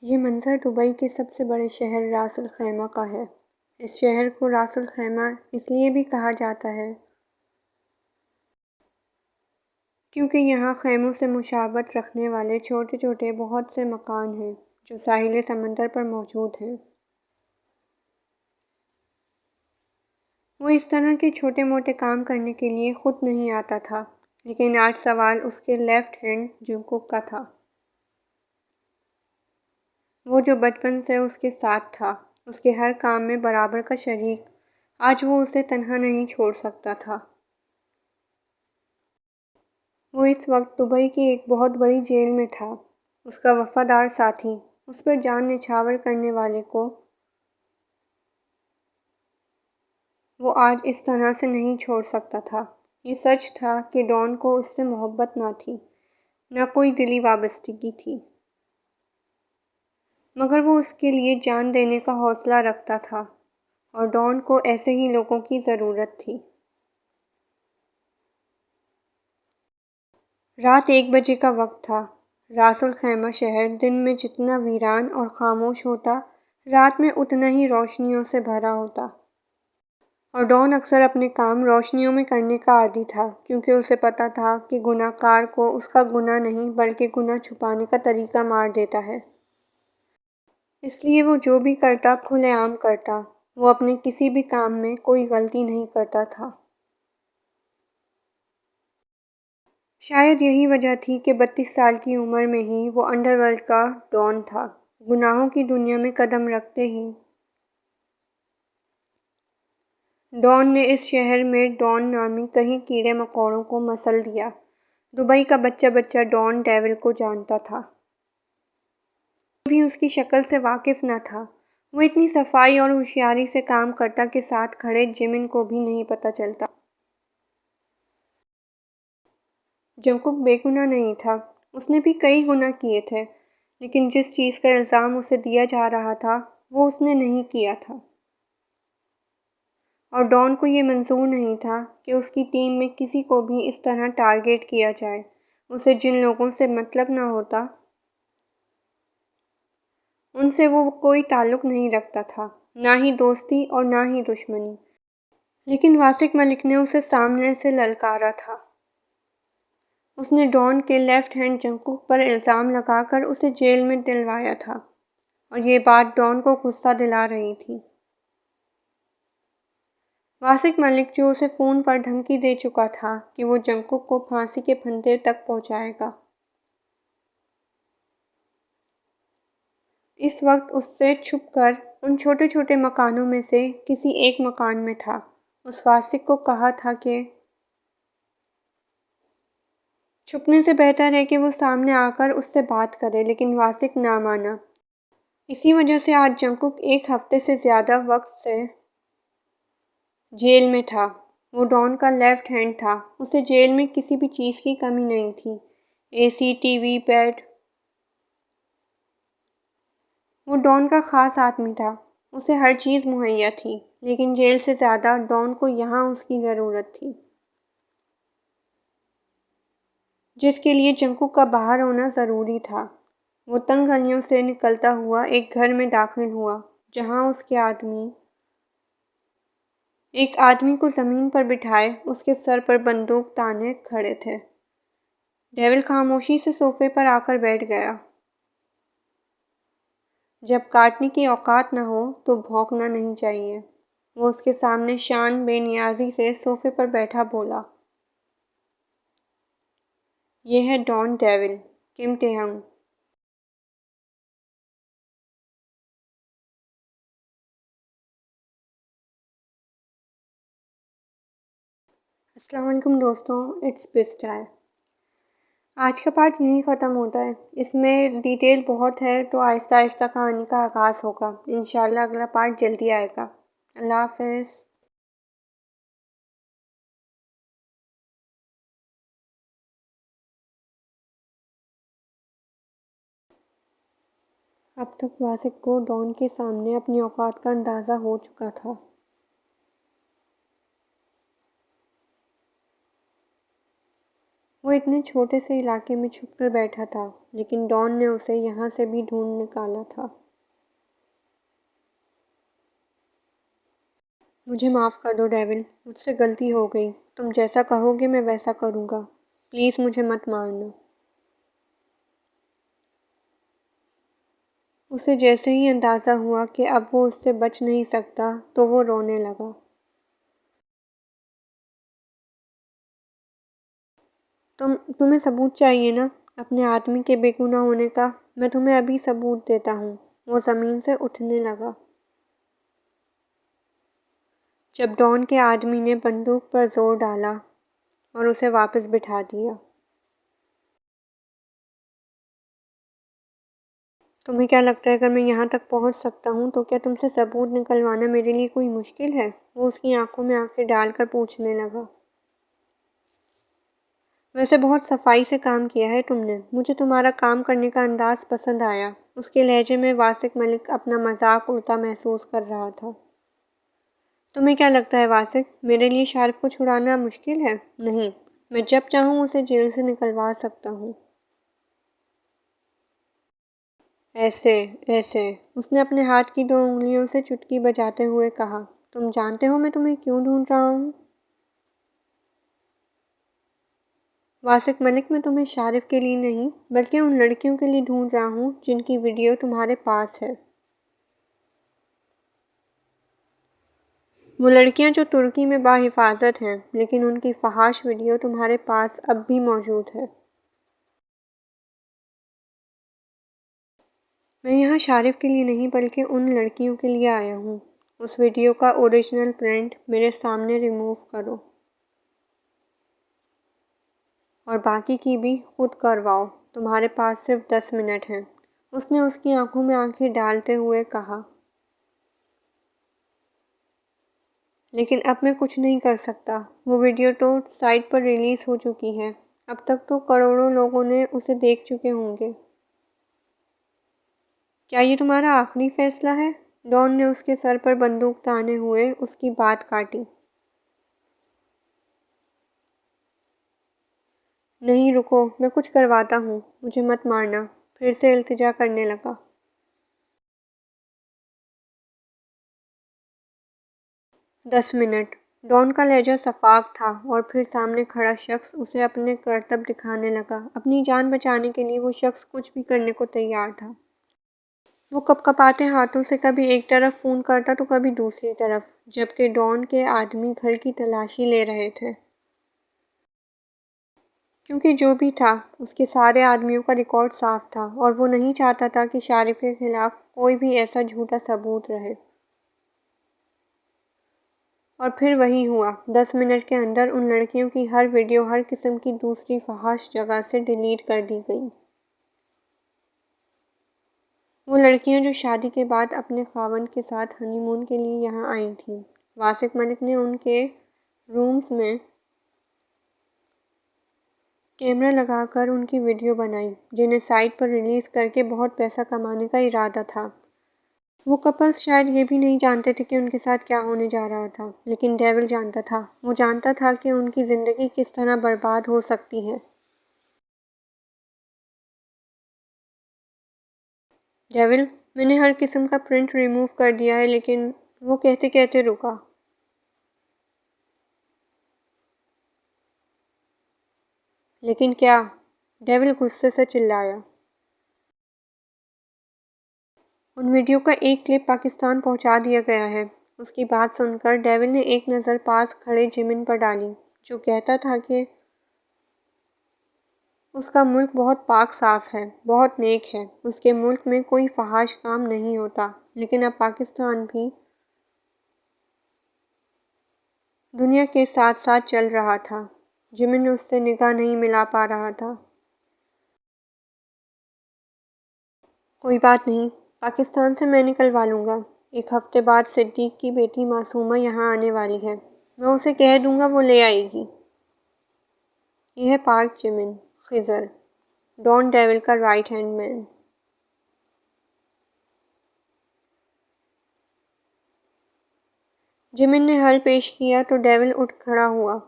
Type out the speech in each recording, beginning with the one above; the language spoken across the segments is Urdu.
یہ منظر دبئی کے سب سے بڑے شہر راس الخیمہ کا ہے۔ اس شہر کو راس الخیمہ اس لیے بھی کہا جاتا ہے کیونکہ یہاں خیموں سے مشابہت رکھنے والے چھوٹے چھوٹے بہت سے مکان ہیں جو ساحل سمندر پر موجود ہیں۔ وہ اس طرح کے چھوٹے موٹے کام کرنے کے لیے خود نہیں آتا تھا، لیکن آج سوال اس کے لیفٹ ہینڈ جنگکوک کا تھا، وہ جو بچپن سے اس کے ساتھ تھا، اس کے ہر کام میں برابر کا شریک۔ آج وہ اسے تنہا نہیں چھوڑ سکتا تھا۔ وہ اس وقت دبئی کی ایک بہت بڑی جیل میں تھا۔ اس کا وفادار ساتھی، اس پر جان نچھاور کرنے والے کو وہ آج اس طرح سے نہیں چھوڑ سکتا تھا۔ یہ سچ تھا کہ ڈان کو اس سے محبت نہ تھی، نہ کوئی دلی وابستگی تھی، مگر وہ اس کے لیے جان دینے کا حوصلہ رکھتا تھا، اور ڈان کو ایسے ہی لوگوں کی ضرورت تھی۔ رات 1 بجے کا وقت تھا۔ راس الخیمہ شہر دن میں جتنا ویران اور خاموش ہوتا، رات میں اتنا ہی روشنیوں سے بھرا ہوتا، اور ڈان اکثر اپنے کام روشنیوں میں کرنے کا عادی تھا، کیونکہ اسے پتہ تھا کہ گناہ کار کو اس کا گناہ نہیں بلکہ گناہ چھپانے کا طریقہ مار دیتا ہے۔ اس لیے وہ جو بھی کرتا کھلے عام کرتا۔ وہ اپنے کسی بھی کام میں کوئی غلطی نہیں کرتا تھا۔ شاید یہی وجہ تھی کہ 32 سال کی عمر میں ہی وہ انڈر ورلڈ کا ڈان تھا۔ گناہوں کی دنیا میں قدم رکھتے ہی ڈان نے اس شہر میں ڈان نامی کئی کیڑے مکوڑوں کو مسل دیا۔ دبئی کا بچہ بچہ ڈان ڈیول کو جانتا تھا، بھی اس کی شکل سے واقف نہ تھا۔ وہ اتنی صفائی اور ہوشیاری سے کام کرتا کہ ساتھ کھڑے جمن کو بھی نہیں پتہ چلتا۔ جنگکوک بے گناہ نہیں تھا، اس نے بھی کئی گناہ کیے تھے، لیکن جس چیز کا الزام اسے دیا جا رہا تھا وہ اس نے نہیں کیا تھا، اور ڈان کو یہ منظور نہیں تھا کہ اس کی ٹیم میں کسی کو بھی اس طرح ٹارگیٹ کیا جائے۔ اسے جن لوگوں سے مطلب نہ ہوتا ان سے وہ کوئی تعلق نہیں رکھتا تھا، نہ ہی دوستی اور نہ ہی دشمنی۔ لیکن واسق ملک نے اسے سامنے سے للکارا تھا۔ اس نے ڈان کے لیفٹ ہینڈ جنگکوک پر الزام لگا کر اسے جیل میں ڈلوایا تھا، اور یہ بات ڈان کو غصہ دلا رہی تھی۔ واسق ملک جو اسے فون پر دھمکی دے چکا تھا کہ وہ جنگکوک کو پھانسی کے پھندے تک پہنچائے گا، اس وقت اس سے چھپ کر ان چھوٹے چھوٹے مکانوں میں سے کسی ایک مکان میں تھا۔ اس واسق کو کہا تھا کہ چھپنے سے بہتر ہے کہ وہ سامنے آ کر اس سے بات کرے، لیکن واسق نہ مانا۔ اسی وجہ سے آج جنگکوک 1 ہفتے سے زیادہ وقت سے جیل میں تھا۔ وہ ڈان کا لیفٹ ہینڈ تھا، اسے جیل میں کسی بھی چیز کی کمی نہیں تھی، اے سی، ٹی وی، بیڈ۔ وہ ڈان کا خاص آدمی تھا، اسے ہر چیز مہیا تھی، لیکن جیل سے زیادہ ڈان کو یہاں اس کی ضرورت تھی، جس کے لیے جنگکوک کا باہر ہونا ضروری تھا۔ وہ تنگ گلیوں سے نکلتا ہوا ایک گھر میں داخل ہوا جہاں اس کے ایک آدمی کو زمین پر بٹھائے اس کے سر پر بندوق تانے کھڑے تھے۔ ڈیول خاموشی سے صوفے پر آ کر بیٹھ گیا۔ جب کاٹنے کی اوقات نہ ہو تو بھونکنا نہیں چاہیے، وہ اس کے سامنے شان بے نیازی سے صوفے پر بیٹھا بولا۔ یہ ہے ڈان ڈیول، کم ٹے ہنگ۔ السلام علیکم دوستوں، اٹس بسٹائل۔ آج کا پارٹ یہیں ختم ہوتا ہے۔ اس میں ڈیٹیل بہت ہے تو آہستہ آہستہ کہانی کا آغاز ہوگا۔ انشاءاللہ اگلا پارٹ جلدی آئے گا۔ اللہ حافظ۔ اب تک واسق کو ڈان کے سامنے اپنی اوقات کا اندازہ ہو چکا تھا۔ وہ اتنے چھوٹے سے علاقے میں چھپ کر بیٹھا تھا، لیکن ڈان نے اسے یہاں سے بھی ڈھونڈ نکالا تھا۔ مجھے معاف کر دو ڈیول، مجھ سے غلطی ہو گئی۔ تم جیسا کہو گے میں ویسا کروں گا۔ پلیز مجھے مت مارنا۔ اسے جیسے ہی اندازہ ہوا کہ اب وہ اس سے بچ نہیں سکتا تو وہ رونے لگا۔ تمہیں ثبوت چاہیے نا اپنے آدمی کے بے گناہ ہونے کا؟ میں تمہیں ابھی ثبوت دیتا ہوں۔ وہ زمین سے اٹھنے لگا جب ڈان کے آدمی نے بندوق پر زور ڈالا اور اسے واپس بٹھا دیا۔ تمہیں کیا لگتا ہے اگر میں یہاں تک پہنچ سکتا ہوں تو کیا تم سے ثبوت نکلوانا میرے لیے کوئی مشکل ہے؟ وہ اس کی آنکھوں میں آنکھیں ڈال کر پوچھنے لگا۔ ویسے بہت صفائی سے کام کیا ہے تم نے۔ مجھے تمہارا کام کرنے کا انداز پسند آیا۔ اس کے لہجے میں واسق ملک اپنا مذاق اڑتا محسوس کر رہا تھا۔ تمہیں کیا لگتا ہے واسق، میرے لیے شارف کو چھڑانا مشکل ہے؟ نہیں، میں جب چاہوں اسے جیل سے نکلوا سکتا ہوں۔ ایسے ایسے، اس نے اپنے ہاتھ کی 2 انگلیوں سے چٹکی بجاتے ہوئے کہا۔ تم جانتے ہو میں تمہیں کیوں ڈھونڈ رہا ہوں؟ واسق ملک، میں تمہیں شارف کے لیے نہیں بلکہ ان لڑکیوں کے لیے ڈھونڈ رہا ہوں جن کی ویڈیو تمہارے پاس ہے۔ وہ لڑکیاں جو ترکی میں باحفاظت ہیں، لیکن ان کی فحاش ویڈیو تمہارے پاس اب بھی موجود ہے۔ میں یہاں شارف کے لیے نہیں بلکہ ان لڑکیوں کے لیے آیا ہوں۔ اس ویڈیو کا اوریجنل پرنٹ میرے سامنے ریموو کرو اور باقی کی بھی خود کرواؤ۔ تمہارے پاس صرف 10 منٹ ہیں۔ اس نے اس کی آنکھوں میں آنکھیں ڈالتے ہوئے کہا۔ لیکن اب میں کچھ نہیں کر سکتا۔ وہ ویڈیو تو سائٹ پر ریلیز ہو چکی ہے۔ اب تک تو کروڑوں لوگوں نے اسے دیکھ چکے ہوں گے۔ کیا یہ تمہارا آخری فیصلہ ہے؟ ڈان نے اس کے سر پر بندوق تانے ہوئے اس کی بات کاٹی۔ نہیں رکو، میں کچھ کرواتا ہوں، مجھے مت مارنا، پھر سے التجا کرنے لگا۔ 10 منٹ۔ ڈان کا لہجہ صفاق تھا اور پھر سامنے کھڑا شخص اسے اپنے کرتب دکھانے لگا۔ اپنی جان بچانے کے لیے وہ شخص کچھ بھی کرنے کو تیار تھا۔ وہ کپکپاتے ہاتھوں سے کبھی ایک طرف فون کرتا تو کبھی دوسری طرف، جبکہ ڈان کے آدمی گھر کی تلاشی لے رہے تھے۔ کیونکہ جو بھی تھا، اس کے سارے آدمیوں کا ریکارڈ صاف تھا اور وہ نہیں چاہتا تھا کہ شارف کے خلاف کوئی بھی ایسا جھوٹا ثبوت رہے۔ اور پھر وہی ہوا۔ 10 منٹ کے اندر ان لڑکیوں کی ہر ویڈیو ہر قسم کی دوسری فحش جگہ سے ڈیلیٹ کر دی گئی۔ وہ لڑکیاں جو شادی کے بعد اپنے خاوند کے ساتھ ہنی مون کے لیے یہاں آئی تھیں۔ واسق ملک نے ان کے رومز میں کیمرہ لگا کر ان کی ویڈیو بنائی، جنہیں سائٹ پر ریلیز کر کے بہت پیسہ کمانے کا ارادہ تھا۔ وہ کپلز شاید یہ بھی نہیں جانتے تھے کہ ان کے ساتھ کیا ہونے جا رہا تھا، لیکن ڈیول جانتا تھا۔ وہ جانتا تھا کہ ان کی زندگی کس طرح برباد ہو سکتی ہے۔ ڈیول، میں نے ہر قسم کا پرنٹ ریموو کر دیا ہے، لیکن وہ کہتے کہتے رکا۔ لیکن کیا؟ ڈیول غصے سے چلایا۔ ان ویڈیو کا ایک کلپ پاکستان پہنچا دیا گیا ہے۔ اس کی بات سن کر ڈیول نے ایک نظر پاس کھڑے جمن پر ڈالی، جو کہتا تھا کہ اس کا ملک بہت پاک صاف ہے، بہت نیک ہے، اس کے ملک میں کوئی فحش کام نہیں ہوتا۔ لیکن اب پاکستان بھی دنیا کے ساتھ ساتھ چل رہا تھا۔ جمن اس سے نگاہ نہیں ملا پا رہا تھا۔ کوئی بات نہیں، پاکستان سے میں نکلوا لوں گا۔ 1 ہفتے بعد صدیق کی بیٹی معصومہ یہاں آنے والی ہے، میں اسے کہہ دوں گا وہ لے آئے گی۔ یہ ہے پارک جمن، خضر، ڈان ڈیول کا رائٹ ہینڈ مین۔ جمن نے حل پیش کیا تو ڈیول اٹھ کھڑا ہوا۔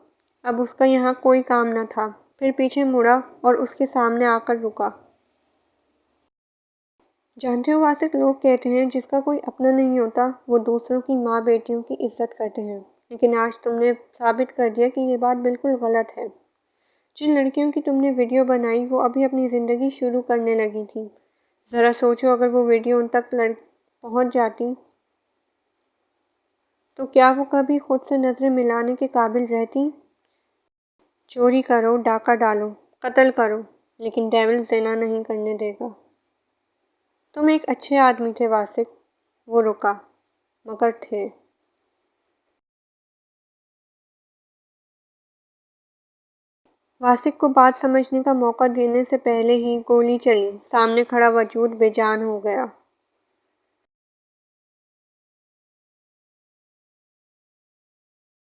اب اس کا یہاں کوئی کام نہ تھا۔ پھر پیچھے مڑا اور اس کے سامنے آ کر رکا۔ جانتے ہو واسق، لوگ کہتے ہیں جس کا کوئی اپنا نہیں ہوتا وہ دوسروں کی ماں بیٹیوں کی عزت کرتے ہیں، لیکن آج تم نے ثابت کر دیا کہ یہ بات بالکل غلط ہے۔ جن لڑکیوں کی تم نے ویڈیو بنائی وہ ابھی اپنی زندگی شروع کرنے لگی تھی۔ ذرا سوچو اگر وہ ویڈیو ان تک پہنچ جاتی تو کیا وہ کبھی خود سے نظریں ملانے کے قابل رہتی؟ چوری کرو، ڈاکہ ڈالو، قتل کرو، لیکن ڈیول زنا نہیں کرنے دے گا۔ تم ایک اچھے آدمی تھے واسق۔ وہ رکا، مگر تھے۔ واسق کو بات سمجھنے کا موقع دینے سے پہلے ہی گولی چلی، سامنے کھڑا وجود بے جان ہو گیا۔